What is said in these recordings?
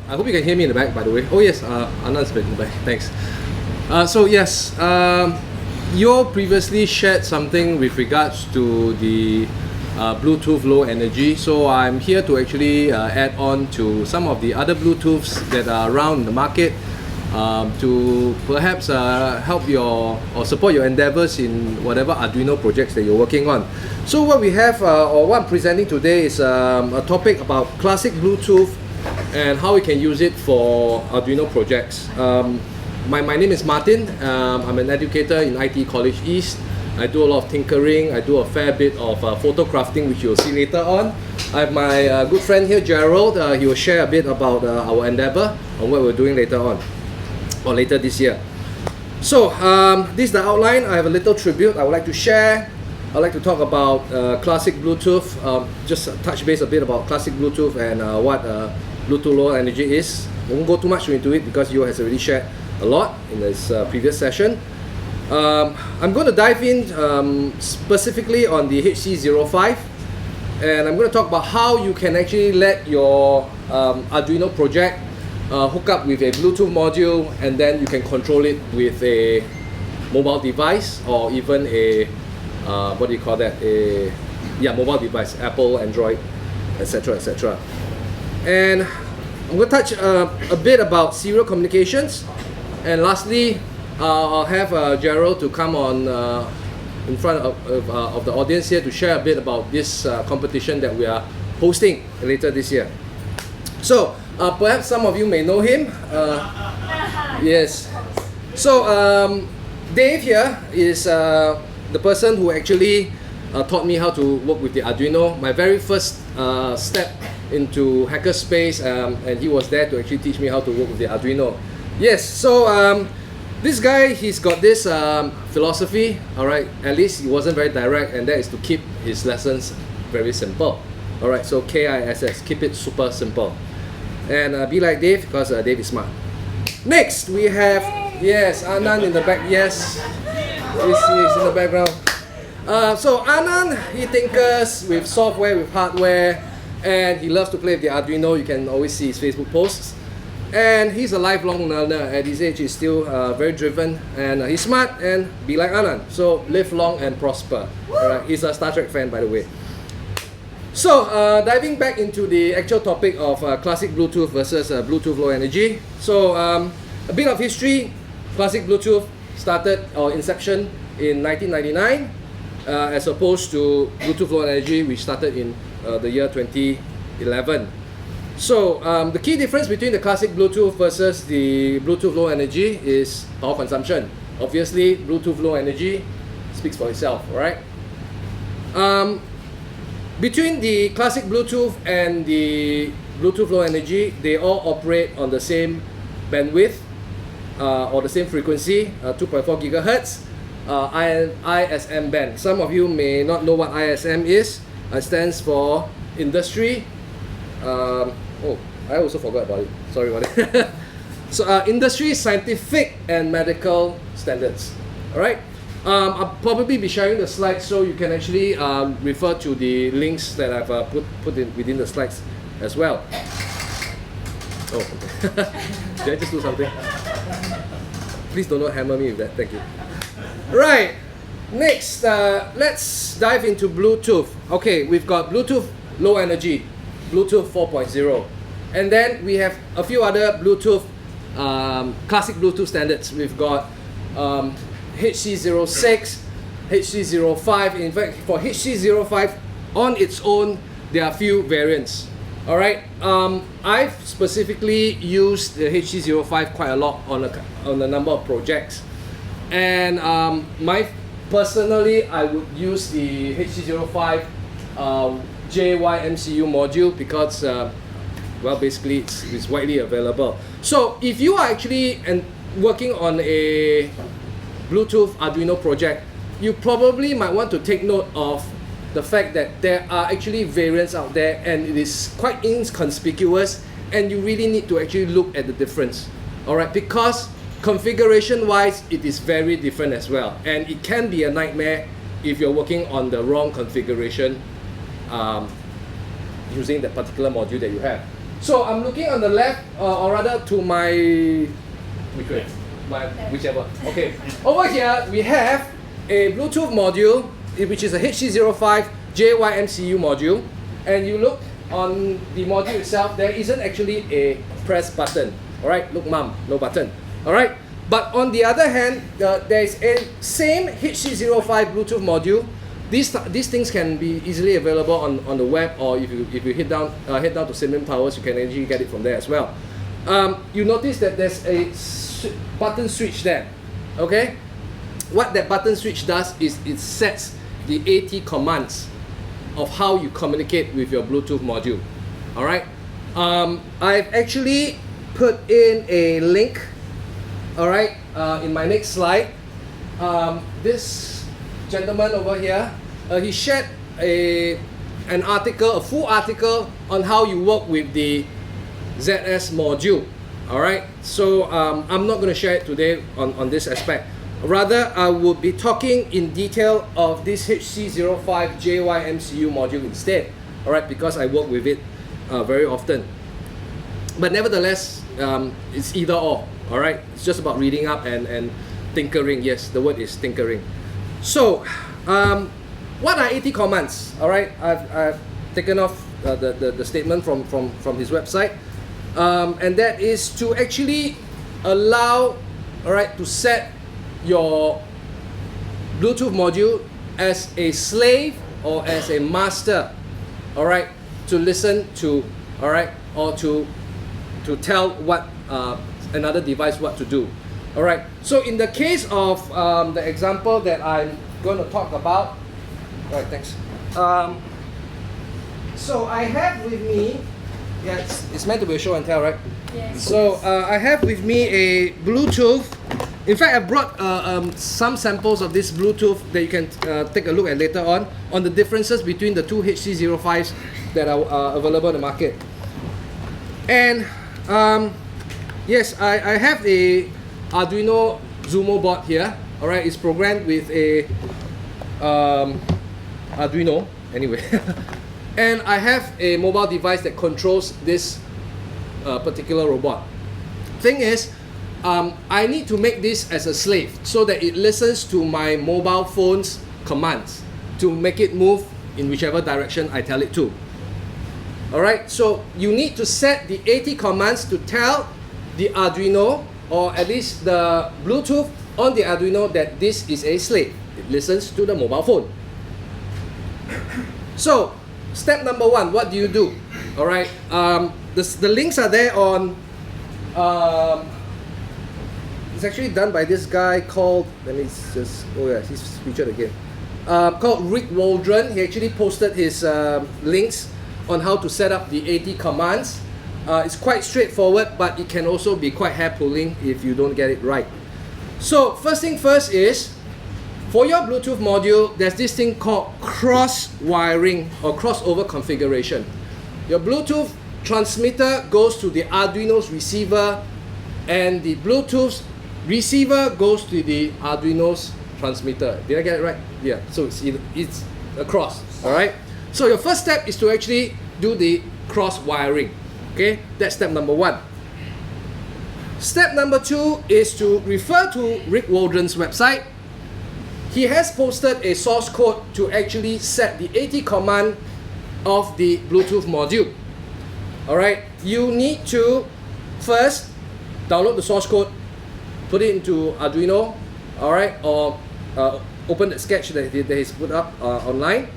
I hope you can hear me in the back, by the way. Oh yes, Anand's been in the back. Thanks. So yes, you previously shared something with regards to the Bluetooth low energy. So I'm here to actually add on to some of the other Bluetooths that are around in the market to perhaps help your or support your endeavors in whatever Arduino projects that you're working on. So what we have or what I'm presenting today is a topic about classic Bluetooth and how we can use it for Arduino projects. My name is Martin. I'm an educator in IT College East. I do a lot of tinkering. I do a fair bit of photo crafting, which you'll see later on. I have my good friend here, Gerald. He will share a bit about our endeavor and what we're doing later on, or later this year. So this is the outline. I have a little tribute I would like to share. I'd like to talk about classic Bluetooth, just touch base a bit about classic Bluetooth and what Bluetooth low energy is. I won't go too much into it because you has already shared a lot in this previous session. I'm going to dive in specifically on the HC05, and I'm going to talk about how you can actually let your Arduino project hook up with a Bluetooth module, and then you can control it with a mobile device or even a what do you call that? Mobile device, Apple, Android, etc., etc. And I'm going to touch a bit about serial communications, and lastly, I'll have Gerald to come on in front of the audience here to share a bit about this competition that we are hosting later this year. So perhaps some of you may know him. Yes. So Dave here is the person who actually taught me how to work with the Arduino. My very first step into hackerspace, and he was there to actually teach me how to work with the Arduino. Yes. So this guy, he's got this philosophy. All right. At least he wasn't very direct, and that is to keep his lessons very simple. All right. So KISS, keep it super simple. And be like Dave, because Dave is smart. Next, we have, yes, Anand in the back. Yes, he's in the background. So Anand, he tinkers with software, with hardware, and he loves to play with the Arduino. You can always see his Facebook posts. And he's a lifelong learner. At his age, he's still very driven, and he's smart, and be like Anand. So live long and prosper. All right. He's a Star Trek fan, by the way. So, diving back into the actual topic of classic Bluetooth versus Bluetooth low energy. So, a bit of history. Classic Bluetooth started, or inception, in 1999, as opposed to Bluetooth low energy, which started in the year 2011. So, the key difference between the classic Bluetooth versus the Bluetooth low energy is power consumption. Obviously, Bluetooth low energy speaks for itself, right? Between the classic Bluetooth and the Bluetooth low energy, they all operate on the same bandwidth or the same frequency, 2.4 gigahertz, ISM band. Some of you may not know what ISM is. It stands for Industry. I also forgot about it. Sorry about it. So, Industry, Scientific, and Medical Standards. All right. I'll probably be sharing the slides so you can actually refer to the links that I've put in within the slides as well. Oh, okay. Did I just do something? Please do not hammer me with that. Thank you. Right. Next, let's dive into Bluetooth. Okay, we've got Bluetooth low energy, Bluetooth 4.0, and then we have a few other Bluetooth classic Bluetooth standards. We've got HC06, HC05. In fact, for HC05 on its own, there are a few variants. All right. I've specifically used the HC05 quite a lot on a number of projects, and personally, I would use the HC05 JYMCU module because well, basically it's widely available. So if you are actually working on a Bluetooth Arduino project, you probably might want to take note of the fact that there are actually variants out there, and it is quite inconspicuous, and you really need to actually look at the difference. All right, because configuration wise it is very different as well, and it can be a nightmare if you're working on the wrong configuration using that particular module that you have. So I'm looking on the left, or rather to my, whichever. Okay. Over here we have a Bluetooth module, which is a HC05 JYMCU module, and you look on the module itself, there isn't actually a press button. Alright, look mom, no button. Alright, but on the other hand, there is a same HC05 Bluetooth module. These things can be easily available on the web, or if you head down to Siemens Towers, you can actually get it from there as well. You notice that there's a button switch there. Okay, what that button switch does is it sets the AT commands of how you communicate with your Bluetooth module. All right, I've actually put in a link. All right, in my next slide, this gentleman over here, he shared an article, a full article on how you work with the ZS module. All right, so I'm not going to share it today on this aspect. Rather, I will be talking in detail of this HC05 JYMCU module instead. All right, because I work with it very often. But nevertheless, it's either or. All right, it's just about reading up and tinkering. Yes, the word is tinkering. So, what are AT commands? All right, I've taken off the statement from his website, and that is to actually allow, all right, to set your Bluetooth module as a slave or as a master, all right, to listen to, all right, or to tell what another device what to do. All right, so in the case of the example that I'm going to talk about, all right, thanks. So I have with me, yeah, it's meant to be a show and tell, right? Yes. So I have with me a Bluetooth. In fact, I brought some samples of this Bluetooth that you can take a look at later on the differences between the two HC05s that are available in the market. And yes, I have a Arduino Zumo board here. All right, it's programmed with a Arduino anyway. And I have a mobile device that controls this particular robot. Thing is, I need to make this as a slave so that it listens to my mobile phone's commands to make it move in whichever direction I tell it to. Alright, so you need to set the AT commands to tell the Arduino, or at least the Bluetooth on the Arduino, that this is a slave. It listens to the mobile phone. So, step number one, what do you do? Alright, the links are there on, it's actually done by this guy called, let me just, oh yeah, he's featured again, called Rick Waldron. He actually posted his links on how to set up the AT commands. It's quite straightforward, but it can also be quite hair-pulling if you don't get it right. So first thing first is, for your Bluetooth module, there's this thing called cross-wiring or crossover configuration. Your Bluetooth transmitter goes to the Arduino's receiver, and the Bluetooth's receiver goes to the Arduino's transmitter. Did I get it right? Yeah, so it's a cross, all right? So your first step is to actually do the cross wiring. Okay, that's step number one. Step number two is to refer to Rick Waldron's website. He has posted a source code to actually set the AT command of the Bluetooth module. Alright, you need to first download the source code, put it into Arduino, alright, or open the sketch that he's put up online.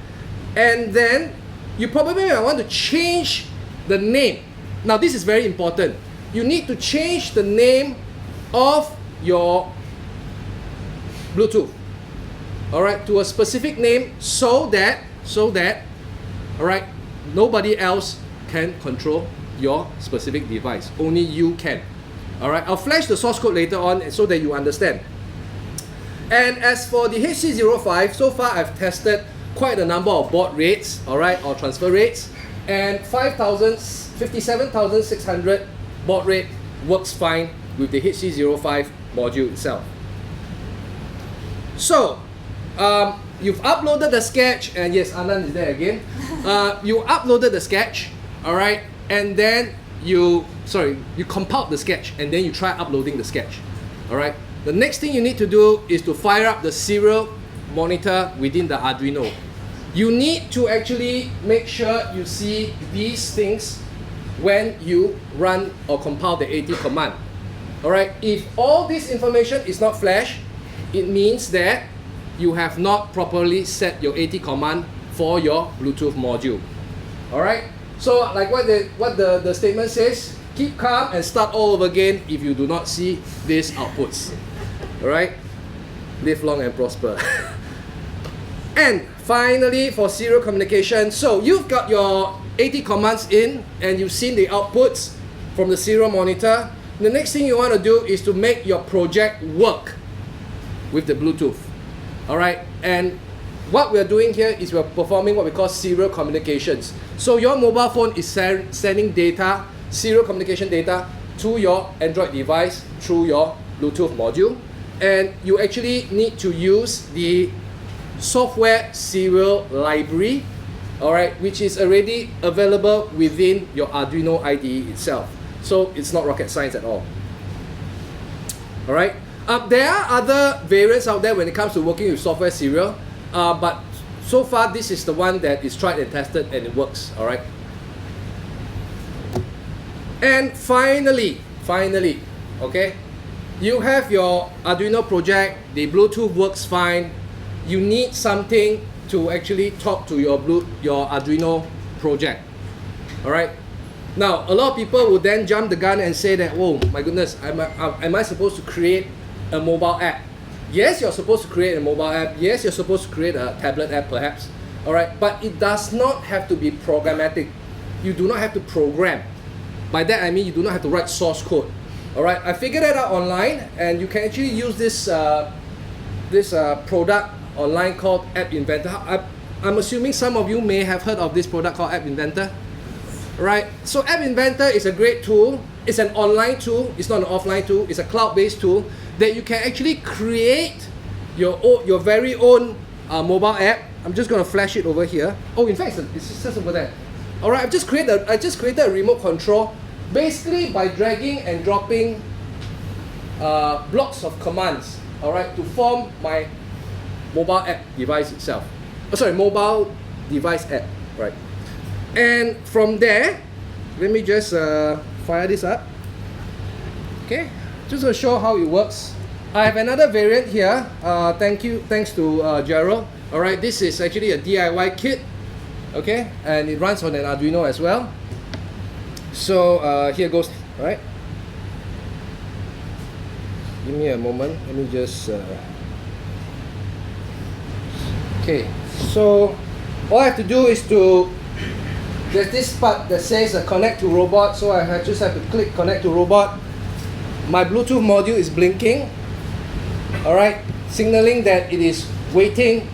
And then you probably might want to change the name. Now this is very important. You need to change the name of your Bluetooth, alright, to a specific name so that alright, nobody else can control your specific device. Only you can. Alright, I'll flash the source code later on so that you understand. And as for the HC05, so far I've tested quite a number of baud rates, alright, or transfer rates, and 57,600 baud rate works fine with the HC05 module itself. So, you've uploaded the sketch, and yes, Anand is there again. You uploaded the sketch, alright, and then you compiled the sketch and then you try uploading the sketch. All right. The next thing you need to do is to fire up the serial monitor within the Arduino. You need to actually make sure you see these things when you run or compile the AT command. All right. If all this information is not flashed, it means that you have not properly set your AT command for your Bluetooth module. All right. So like what the statement says, keep calm and start all over again if you do not see these outputs. All right. Live long and prosper. And finally, for serial communication, so you've got your AT commands in and you've seen the outputs from the serial monitor. The next thing you want to do is to make your project work with the Bluetooth. All right. And what we're doing here is we're performing what we call serial communications. So your mobile phone is sending data, serial communication data, to your Android device through your Bluetooth module. And you actually need to use the software serial library, all right, which is already available within your Arduino IDE itself. So it's not rocket science at all. All right. There are other variants out there when it comes to working with software serial, but so far this is the one that is tried and tested and it works. All right. And finally, okay, you have your Arduino project. The Bluetooth works fine. You need something to actually talk to your Arduino project. All right. Now, a lot of people will then jump the gun and say that, oh my goodness, am I supposed to create a mobile app? Yes, you're supposed to create a mobile app. Yes, you're supposed to create a tablet app perhaps. All right. But it does not have to be programmatic. You do not have to program. By that I mean you do not have to write source code. All right. I figured that out online, and you can actually use this product online called App Inventor. I'm assuming some of you may have heard of this product called App Inventor, right? So App Inventor is a great tool. It's an online tool. It's not an offline tool. It's a cloud-based tool that you can actually create your very own mobile app. I'm just going to flash it over here. Oh, in fact, it's just over there. All right, I just created a remote control, basically by dragging and dropping blocks of commands. All right, to form my mobile app device itself. Oh, sorry, mobile device app, right? And from there, let me just fire this up. Okay, just to show how it works. I have another variant here. Thanks to Gerald. All right, this is actually a DIY kit. Okay, and it runs on an Arduino as well. So here goes, right? Give me a moment. Let me just. Okay, so all I have to do is there's this part that says connect to robot, so I just have to click connect to robot. My Bluetooth module is blinking, all right, signaling that it is waiting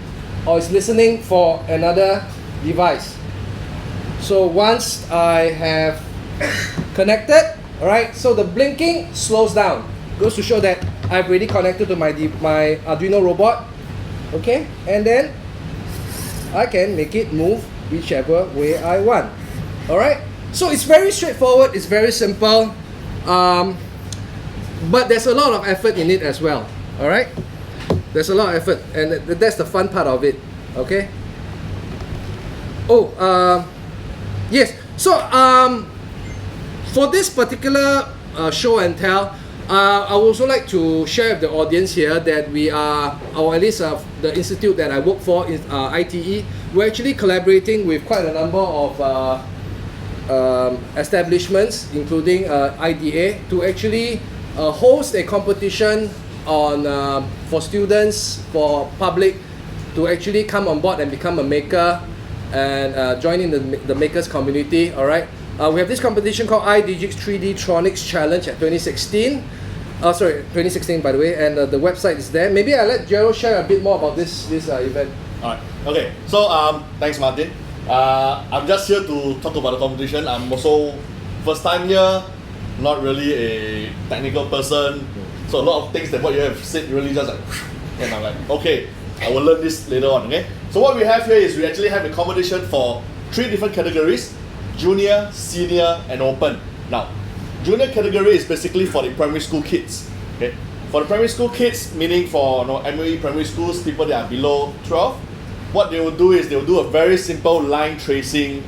or is listening for another device. So once I have connected, all right, so the blinking slows down. Goes to show that I've already connected to my Arduino robot, okay, and then I can make it move whichever way I want. All right. So it's very straightforward. It's very simple, but there's a lot of effort in it as well. All right. There's a lot of effort, and that's the fun part of it. Okay. Oh, yes. So for this particular show and tell, I would also like to share with the audience here that we are, or at least the institute that I work for, is ITE. We're actually collaborating with quite a number of establishments, including IDA, to actually host a competition on for students, for public, to actually come on board and become a maker and join in the makers community. All right. We have this competition called iDigix 3D Tronics Challenge at 2016. 2016 by the way, and the website is there. Maybe I'll let Gerald share a bit more about this event. Alright, okay. So thanks Martin. I'm just here to talk about the competition. I'm also first time here, not really a technical person. So a lot of things that what you have said really just like, and I'm like, okay, I will learn this later on, okay? So what we have here is we actually have a competition for 3 different categories: junior, senior, and open. Now, junior category is basically for the primary school kids. Okay, for the primary school kids, meaning for MOE primary schools, people that are below 12, what they will do is they will do a very simple line tracing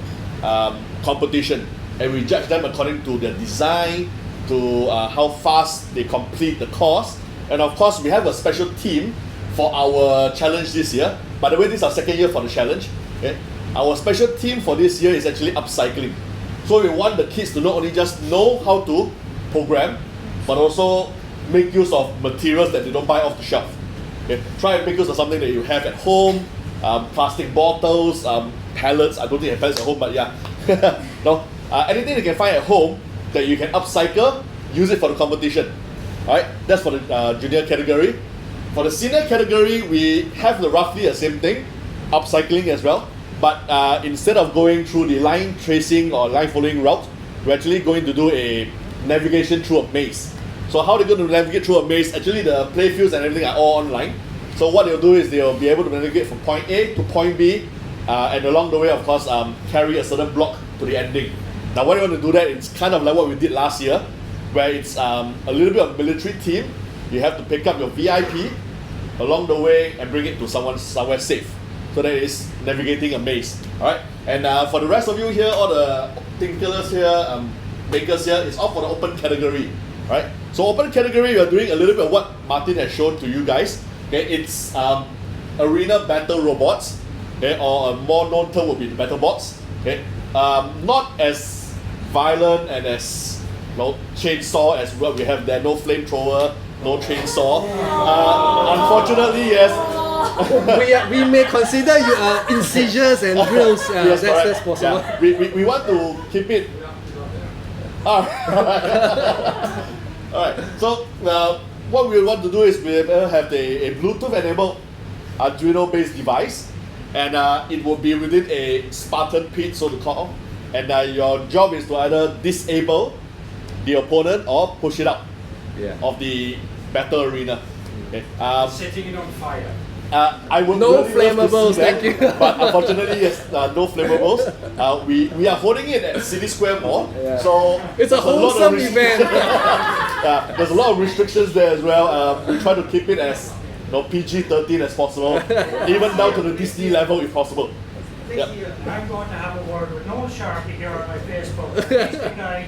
competition, and we judge them according to their design, to how fast they complete the course, and of course we have a special team for our challenge this year. By the way, this is our second year for the challenge. Okay, our special team for this year is actually upcycling. So we want the kids to not only just know how to program, but also make use of materials that they don't buy off the shelf. Okay, try and make use of something that you have at home, plastic bottles, pallets. I don't think I have pallets at home, but yeah. No, anything you can find at home that you can upcycle, use it for the competition. Alright, that's for the junior category. For the senior category, we have roughly the same thing, upcycling as well. But instead of going through the line tracing or line following route, we're actually going to do a navigation through a maze. So how they're going to navigate through a maze, actually the play fields and everything are all online. So what they'll do is they'll be able to navigate from point A to point B, and along the way, of course, carry a certain block to the ending. Now when you want to do that, it's kind of like what we did last year, where it's a little bit of military team. You have to pick up your VIP along the way and bring it to somewhere safe. So that is navigating a maze. Alright? And for the rest of you here, all the thinkers here, makers here, it's all for the open category. Right? So open category, we are doing a little bit of what Martin has shown to you guys. Okay, it's arena battle robots. Okay, or a more known term would be the battle bots. Okay, not as violent and as chainsaw as what we have there. No flamethrower, no chainsaw. Unfortunately, yes. we may consider you incisors and drills. Yes, that's possible. Yeah. We want to keep it. Alright, so what we want to do is we will have a Bluetooth enabled Arduino based device, and it will be within a Spartan pit, so to call, and your job is to either disable the opponent or push it out of the battle arena. Okay. Setting it on fire. I would no really flammables, love to see that, thank you. But unfortunately, yes, no flammables. We are holding it at City Square Mall, so it's a wholesome event. there's a lot of restrictions there as well. We try to keep it as PG-13 as possible, even down to the Disney level if possible. Yep. I'm going to have a word with Noel Sharkey here on my Facebook. He's the guy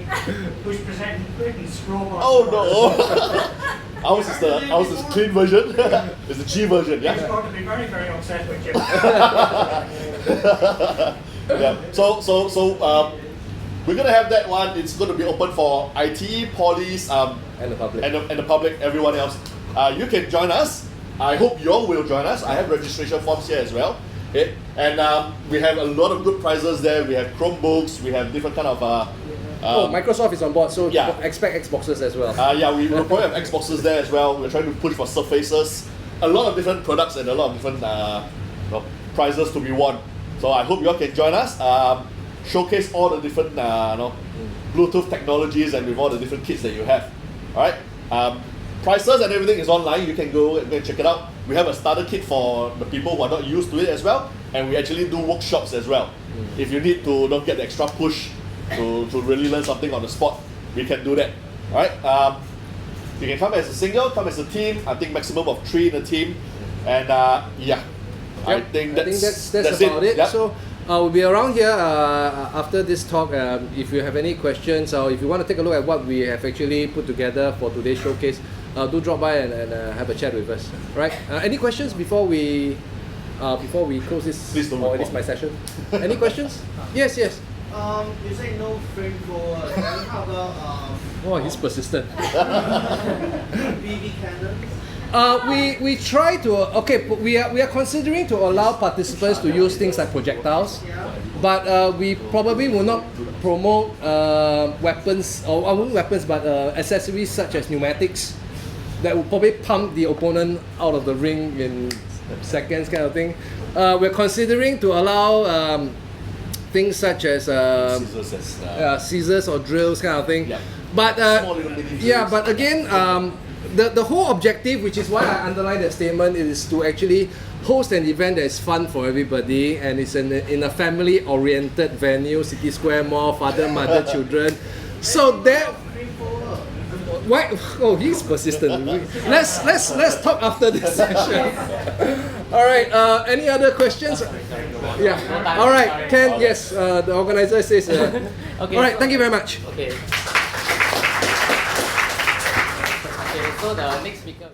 who's presenting Britain's robots. Oh no! Ours is the clean version. It's the G version, yeah? He's going to be very, very upset with you. Yeah. So we're gonna have that one. It's going to be open for IT, polys, And the public. and the public, everyone else. You can join us. I hope you all will join us. I have registration forms here as well. Okay, and we have a lot of good prizes there. We have Chromebooks. We have different kind of. Microsoft is on board, so yeah. expect Xboxes as well. Yeah, we will probably have Xboxes there as well. We're trying to push for Surfaces. A lot of different products and a lot of different prizes to be won. So I hope you all can join us. Showcase all the different Bluetooth technologies and with all the different kits that you have. Alright? Prices and everything is online. You can go and check it out. We have a starter kit for the people who are not used to it as well. And we actually do workshops as well. If you need to get the extra push to really learn something on the spot, we can do that. Alright? You can come as a single, come as a team. I think maximum of 3 in a team. And yeah. I think that's about it. Yep. So we'll be around here after this talk. If you have any questions or if you want to take a look at what we have actually put together for today's showcase, do drop by and have a chat with us. Right? Any questions before we close this? Please don't or at least my session. Any questions? Yes. You say no frame for how about Oh, he's persistent. BB cannons? We try to we are considering to allow participants to use things like projectiles, but we probably will not promote weapons or weapons, but accessories such as pneumatics that will probably pump the opponent out of the ring in seconds, kind of thing. We're considering to allow things such as scissors or drills, kind of thing. Yeah. But Small little mini drills. but again, the whole objective, which is why I underline that statement, is to actually host an event that is fun for everybody, and it's in a family-oriented venue, City Square Mall, father, mother, children. So that. Why? Oh, he's persistent. Let's talk after this session. All right. Any other questions? Yeah. All right. Ken. Yes. The organizer says. Okay, all right. Thank you very much. Okay. Okay. So the next speaker.